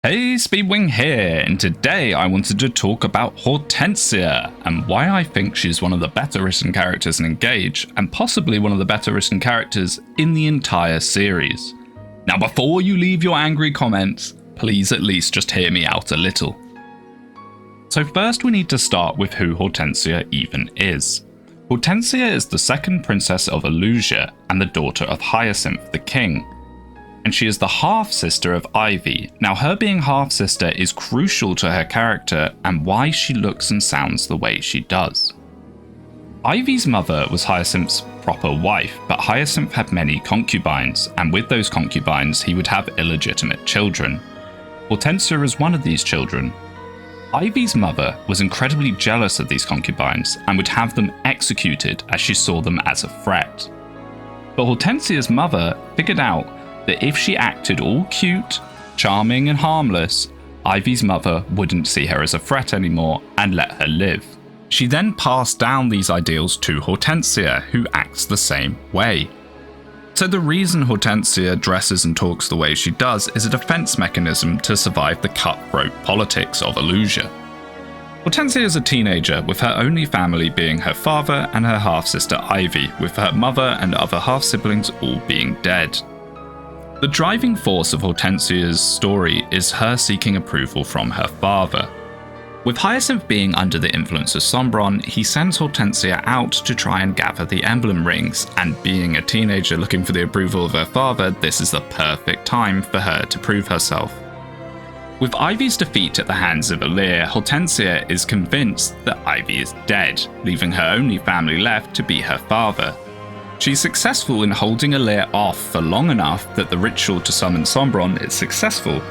Hey, Speedwing here, and today I wanted to talk about Hortensia and why I think she's one of the better written characters in Engage, and possibly one of the better written characters in the entire series. Now before you leave your angry comments, please at least just hear me out a little. So first we need to start with who Hortensia even is. Hortensia is the second princess of Elusia and the daughter of Hyacinth the king. And she is the half-sister of Ivy. Now her being half-sister is crucial to her character and why she looks and sounds the way she does. Ivy's mother was Hyacinth's proper wife, but Hyacinth had many concubines, and with those concubines he would have illegitimate children. Hortensia is one of these children. Ivy's mother was incredibly jealous of these concubines and would have them executed as she saw them as a threat. But Hortensia's mother figured out that if she acted all cute, charming and harmless, Ivy's mother wouldn't see her as a threat anymore and let her live. She then passed down these ideals to Hortensia, who acts the same way. So the reason Hortensia dresses and talks the way she does is a defense mechanism to survive the cutthroat politics of Elusia. Hortensia is a teenager, with her only family being her father and her half-sister Ivy, with her mother and other half-siblings all being dead. The driving force of Hortensia's story is her seeking approval from her father. With Hyacinth being under the influence of Sombron, he sends Hortensia out to try and gather the emblem rings, and being a teenager looking for the approval of her father, this is the perfect time for her to prove herself. With Ivy's defeat at the hands of Alear, Hortensia is convinced that Ivy is dead, leaving her only family left to be her father. She's successful in holding Alear off for long enough that the ritual to summon Sombron is successful,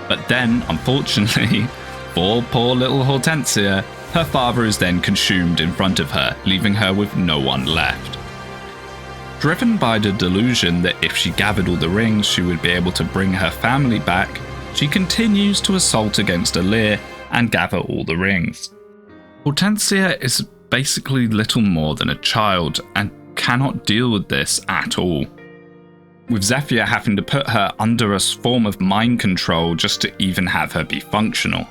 but then, unfortunately, for poor little Hortensia, her father is then consumed in front of her, leaving her with no one left. Driven by the delusion that if she gathered all the rings she would be able to bring her family back, she continues to assault against Alear and gather all the rings. Hortensia is basically little more than a child and cannot deal with this at all, with Zephyr having to put her under a form of mind control just to even have her be functional.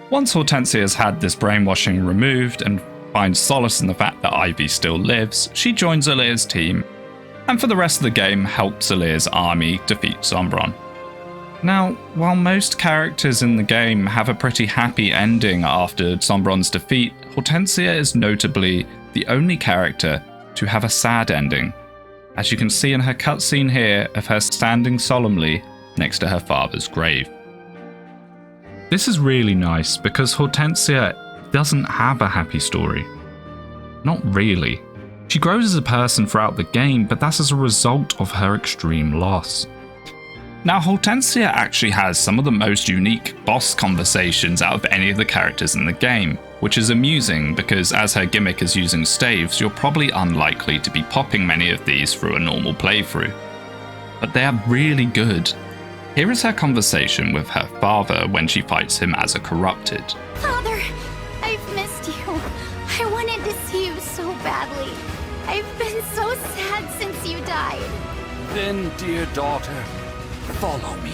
Once Hortensia has had this brainwashing removed and finds solace in the fact that Ivy still lives, she joins Alear's team, and for the rest of the game helps Alear's army defeat Sombron. Now, while most characters in the game have a pretty happy ending after Sombron's defeat, Hortensia is notably the only character to have a sad ending, as you can see in her cutscene here of her standing solemnly next to her father's grave. This is really nice because Hortensia doesn't have a happy story. Not really. She grows as a person throughout the game, but that's as a result of her extreme loss. Now, Hortensia actually has some of the most unique boss conversations out of any of the characters in the game, which is amusing because as her gimmick is using staves, you're probably unlikely to be popping many of these through a normal playthrough. But they are really good. Here is her conversation with her father when she fights him as a corrupted. Father, I've missed you. I wanted to see you so badly. I've been so sad since you died. Then, dear daughter, follow me.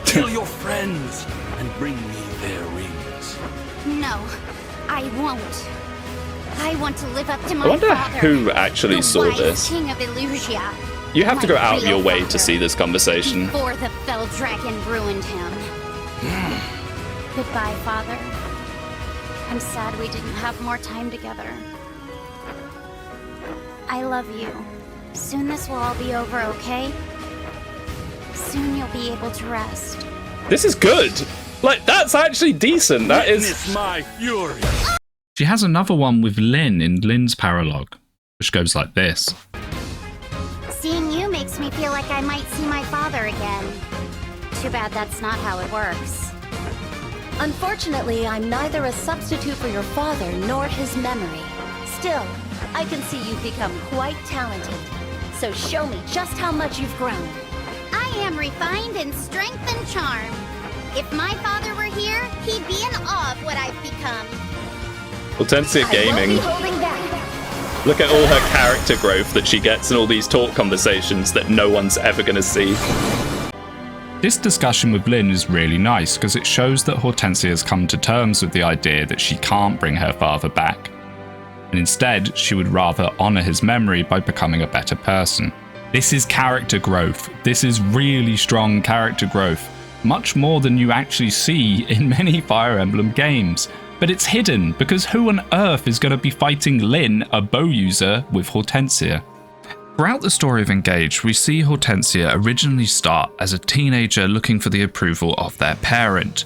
Kill your friends and bring me their rings. No, I won't. I want to live up to my I wonder father, who actually the saw wise this. King of Elusia. You have to My go out of real your way father, to see this conversation. before the fell dragon ruined him. Goodbye, Father. I'm sad we didn't have more time together. I love you. Soon this will all be over, okay? Soon you'll be able to rest. This is good. Like, that's actually decent. That is. Witness my fury. She has another one with Lyn in Lyn's paralogue, which goes like this. Seeing you makes me feel like I might see my father again. Too bad that's not how it works. Unfortunately, I'm neither a substitute for your father nor his memory. Still, I can see you've become quite talented. So show me just how much you've grown. I am refined in strength and charm. If my father were here, he'd be in awe of what I've become. Hortensia I won't Gaming. be holding back. Look at all her character growth that she gets in all these talk conversations that no one's ever going to see. This discussion with Lynn is really nice because it shows that Hortensia has come to terms with the idea that she can't bring her father back, and instead she would rather honour his memory by becoming a better person. This is character growth. This is really strong character growth, much more than you actually see in many Fire Emblem games. But it's hidden because who on earth is going to be fighting Lynn, a bow user, with Hortensia? Throughout the story of Engage, we see Hortensia originally start as a teenager looking for the approval of their parent,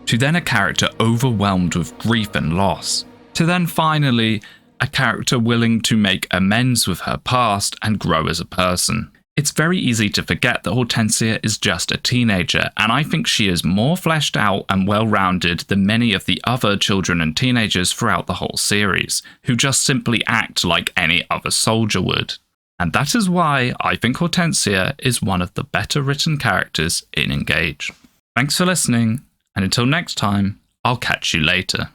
to then a character overwhelmed with grief and loss, to then finally a character willing to make amends with her past and grow as a person. It's very easy to forget that Hortensia is just a teenager, and I think she is more fleshed out and well-rounded than many of the other children and teenagers throughout the whole series, who just simply act like any other soldier would. And that is why I think Hortensia is one of the better written characters in Engage. Thanks for listening, and until next time, I'll catch you later.